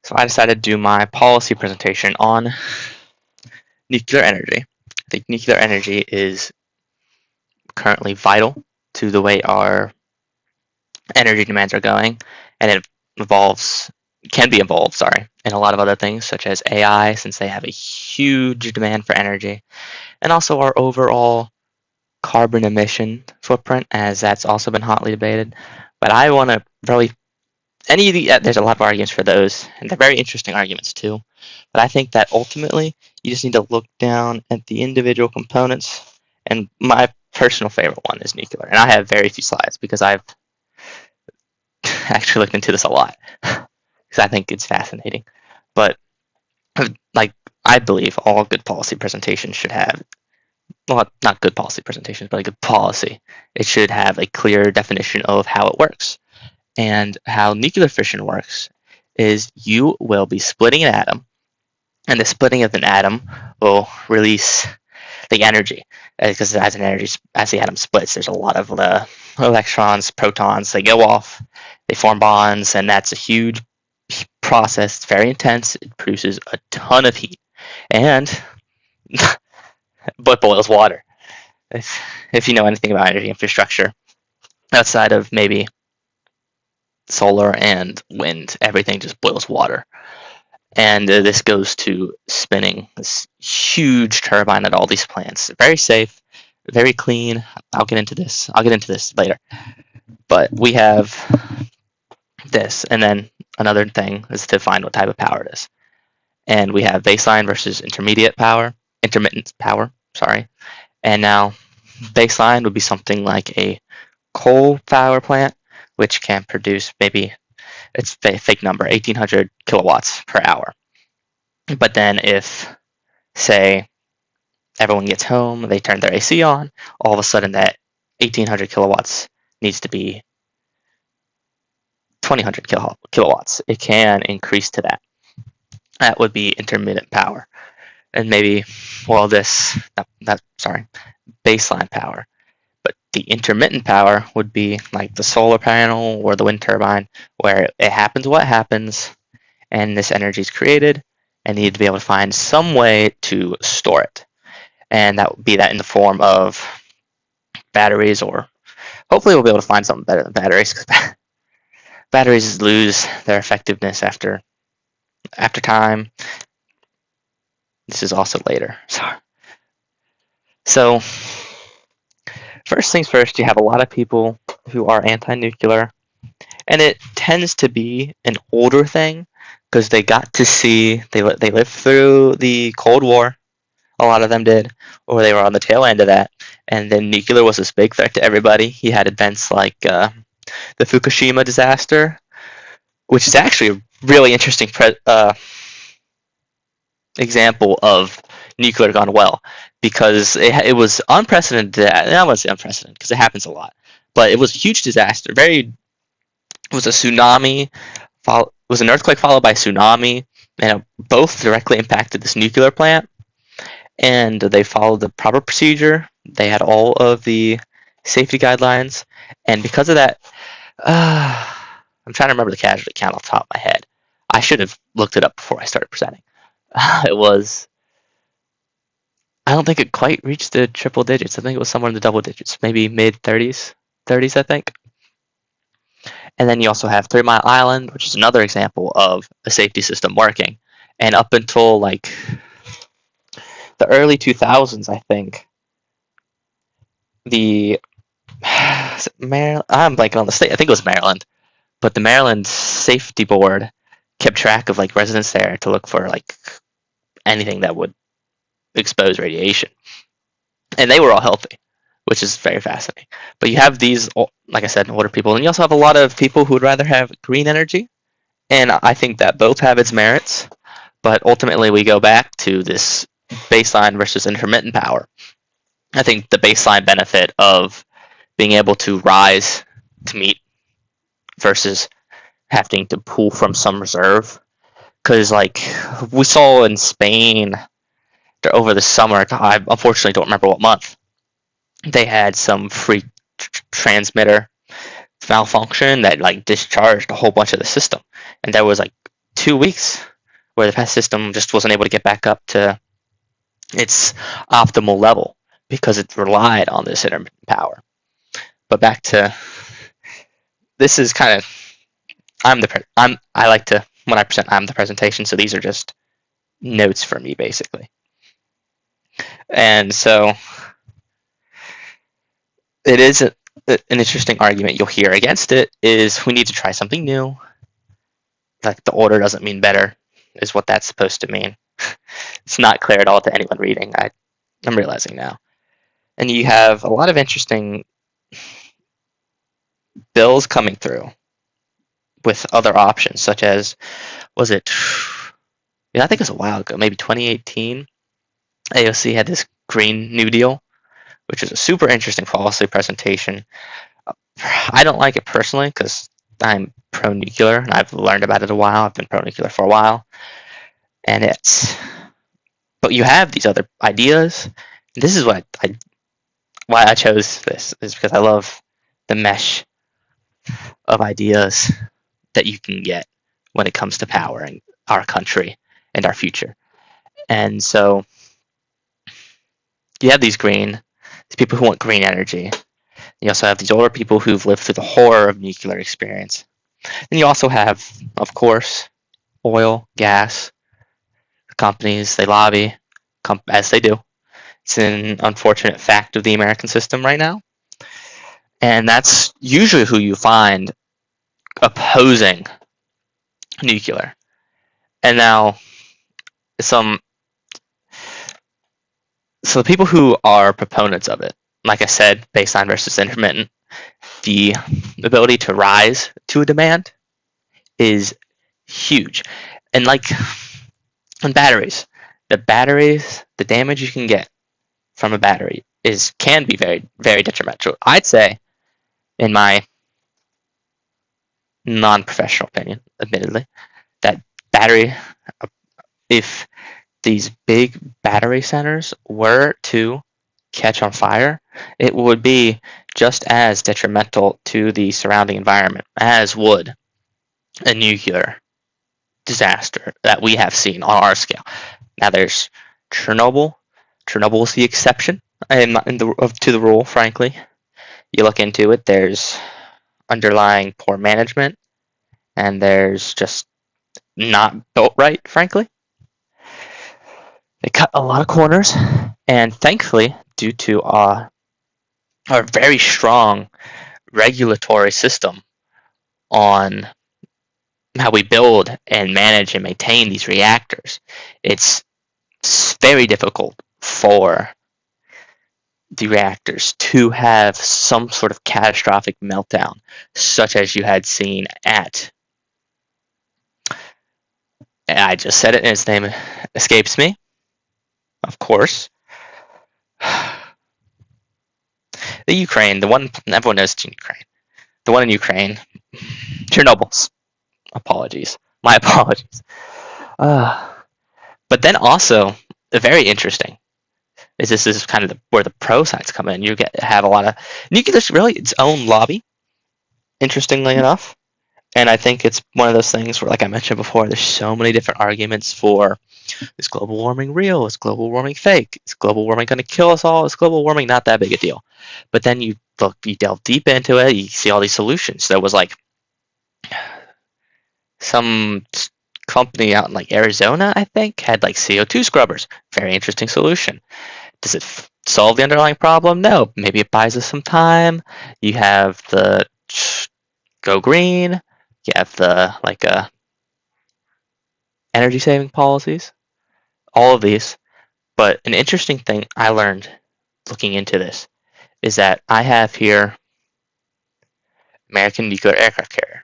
So I decided to do my policy presentation on nuclear energy. I think nuclear energy is currently vital to the way our energy demands are going, and it can be involved, in a lot of other things such as AI, since they have a huge demand for energy, and also our overall carbon emission footprint, as that's also been hotly debated. But I want to really there's a lot of arguments for those, and they're very interesting arguments too. But I think that ultimately you just need to look down at the individual components. And my personal favorite one is nuclear, and I have very few slides because I've actually looked into this a lot because I think it's fascinating. But like I believe all good policy presentations should have, well, not good policy presentations, but a good policy. It should have a clear definition of how it works. And how nuclear fission works is you will be splitting an atom, and the splitting of an atom will release the energy. Because as the atom splits, there's a lot of electrons, protons. They go off, they form bonds, and that's a huge process. It's very intense. It produces a ton of heat, and but boils water. If you know anything about energy infrastructure, outside of maybe solar and wind, everything just boils water. And this goes to spinning this huge turbine at all these plants. Very safe, very clean. I'll get into this later. But we have this, and then another thing is to find what type of power it is. And we have baseline versus intermittent power. And now baseline would be something like a coal power plant, which can produce maybe, it's a fake number, 1,800 kilowatts per hour. But then if, say, everyone gets home, they turn their AC on, all of a sudden that 1,800 kilowatts needs to be 2,000 kilowatts. It can increase to that. That would be intermittent power. And maybe, well, baseline power. But the intermittent power would be like the solar panel or the wind turbine, where it happens what happens, and this energy is created, and you need to be able to find some way to store it. And that would be that in the form of batteries, or hopefully we'll be able to find something better than batteries, because batteries lose their effectiveness after time. This is also later. So first things first, you have a lot of people who are anti-nuclear, and it tends to be an older thing because they got to see, they lived through the Cold War, a lot of them did, or they were on the tail end of that, and then nuclear was this big threat to everybody. You had events like the Fukushima disaster, which is actually a really interesting example of nuclear gone well, because it was unprecedented. I wouldn't say unprecedented because it happens a lot, but it was a huge disaster. It was a tsunami, it was an earthquake followed by a tsunami, and it both directly impacted this nuclear plant. And they followed the proper procedure. They had all of the safety guidelines, and because of that, I'm trying to remember the casualty count off the top of my head. I should have looked it up before I started presenting. It was, I don't think it quite reached the triple digits. I think it was somewhere in the double digits, maybe mid-30s, I think. And then you also have 3 Mile Island, which is another example of a safety system working. And up until like the early 2000s, I think, I'm blanking on the state. I think it was Maryland, but the Maryland Safety Board kept track of like residents there to look for like anything that would expose radiation, and they were all healthy, which is very fascinating. But you have these, like I said, older people, and you also have a lot of people who would rather have green energy, and I think that both have its merits. But ultimately, we go back to this baseline versus intermittent power. I think the baseline benefit of being able to rise to meet versus having to pull from some reserve, because like we saw in Spain over the summer, I unfortunately don't remember what month, they had some free transmitter malfunction that like discharged a whole bunch of the system, and there was like 2 weeks where the system just wasn't able to get back up to its optimal level because it relied on this intermittent power. But back to this is kind of I like to when I present I'm the presentation, so these are just notes for me basically. And so it is an interesting argument you'll hear against it is we need to try something new. Like the order doesn't mean better is what that's supposed to mean. It's not clear at all to anyone reading. I'm realizing now. And you have a lot of interesting bills coming through with other options, such as, was it, I think it was a while ago, maybe 2018, AOC had this Green New Deal, which is a super interesting policy presentation. I don't like it personally because I'm pro-nuclear, and I've learned about it a while. I've been pro-nuclear for a while. But you have these other ideas. This is why I chose this, is because I love the mesh of ideas that you can get when it comes to powering our country and our future. And so you have these people who want green energy. You also have these older people who've lived through the horror of nuclear experience. And you also have, of course, oil, gas companies. They lobby, as they do. It's an unfortunate fact of the American system right now. And that's usually who you find opposing nuclear. And now so the people who are proponents of it, like I said, baseline versus intermittent, the ability to rise to a demand is huge. And like on batteries, the damage you can get from a battery can be very, very detrimental. I'd say, in my non-professional opinion, admittedly, that if these big battery centers were to catch on fire, it would be just as detrimental to the surrounding environment as would a nuclear disaster that we have seen on our scale. Now there's Chernobyl. Chernobyl is the exception to the rule, frankly. You look into it, there's underlying poor management, and there's just not built right, frankly. They cut a lot of corners, and thankfully, due to our very strong regulatory system on how we build and manage and maintain these reactors, it's very difficult for the reactors to have some sort of catastrophic meltdown, such as you had seen at, I just said it and its name escapes me, of course, the Ukraine, the one everyone knows in Ukraine, the one in Ukraine, Chernobyl. Apologies, my apologies. But then also, very interesting, is this is kind of where the pro sides come in. You have a lot of nuclear's really its own lobby, interestingly enough. And I think it's one of those things where, like I mentioned before, there's so many different arguments for, is global warming real? Is global warming fake? Is global warming going to kill us all? Is global warming not that big a deal? But then you delve deep into it, you see all these solutions. There was like some company out in like Arizona, I think, had like CO2 scrubbers. Very interesting solution. Does it solve the underlying problem? No. Maybe it buys us some time. You have the go green. You have the energy saving policies. All of these. But an interesting thing I learned looking into this is that I have here American nuclear aircraft carrier.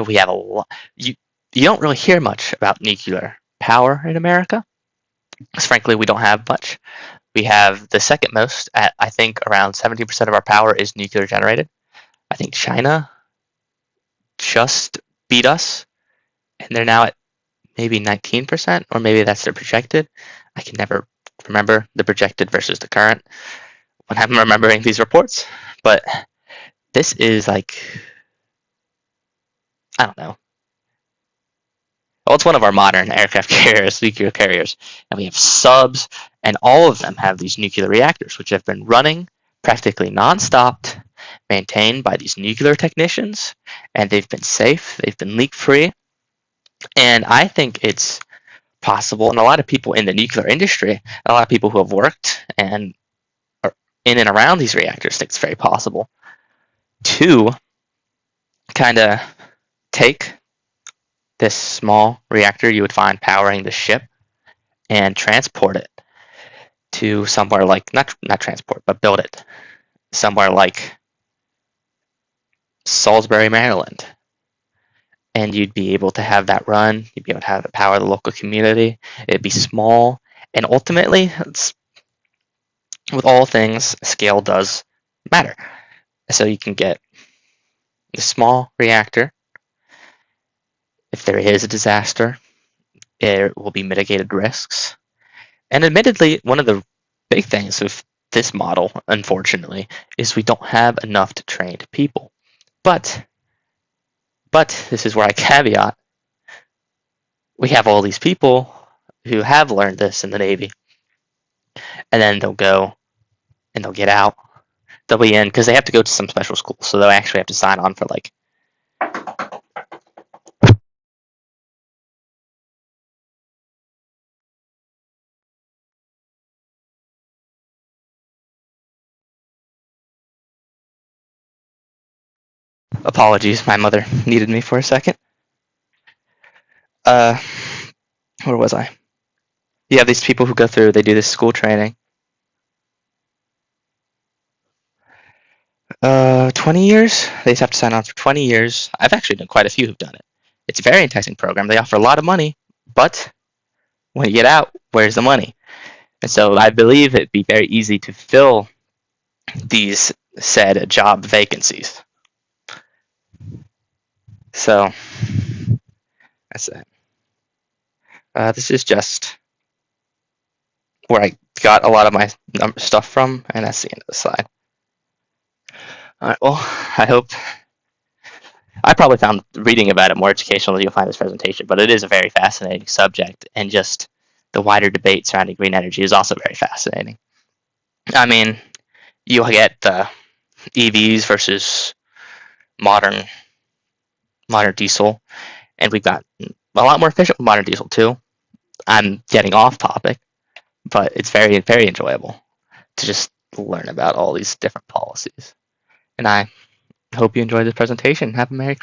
We have a lot. You don't really hear much about nuclear power in America, because frankly we don't have much. We have the second most at, I think, around 70% of our power is nuclear generated. I think China just beat us, and they're now at maybe 19%, or maybe that's their projected. I can never remember the projected versus the current when I'm remembering these reports. But this is like, I don't know. Well, it's one of our modern aircraft carriers, nuclear carriers, and we have subs, and all of them have these nuclear reactors, which have been running practically non-stop, maintained by these nuclear technicians, and they've been safe, they've been leak-free, and I think it's possible, and a lot of people in the nuclear industry, a lot of people who have worked and are in and around these reactors think it's very possible to kind of take this small reactor you would find powering the ship and transport it to somewhere like not transport, but build it somewhere like Salisbury, Maryland, and you'd be able to have that run. You'd be able to have it power the local community. It'd be small, and ultimately, with all things, scale does matter. So you can get a small reactor. If there is a disaster, there will be mitigated risks. And admittedly, one of the big things with this model, unfortunately, is we don't have enough trained people. But this is where I caveat, we have all these people who have learned this in the Navy, and then they'll go and they'll get out. They'll be in because they have to go to some special school, so they'll actually have to sign on for like apologies, my mother needed me for a second. Uh, where was I? You have these people who go through, they do this school training. 20 years? They just have to sign on for 20 years. I've actually done quite a few who've done it. It's a very enticing program. They offer a lot of money, but when you get out, where's the money? And so I believe it'd be very easy to fill these said job vacancies. So that's it. This is just where I got a lot of my stuff from, and that's the end of the slide. All right, well, I probably found reading about it more educational than you'll find this presentation, but it is a very fascinating subject, and just the wider debate surrounding green energy is also very fascinating. I mean, you'll get the EVs versus modern diesel, and we've got a lot more efficient with modern diesel too. I'm getting off topic, but it's very, very enjoyable to just learn about all these different policies. And I hope you enjoyed this presentation. Have a Merry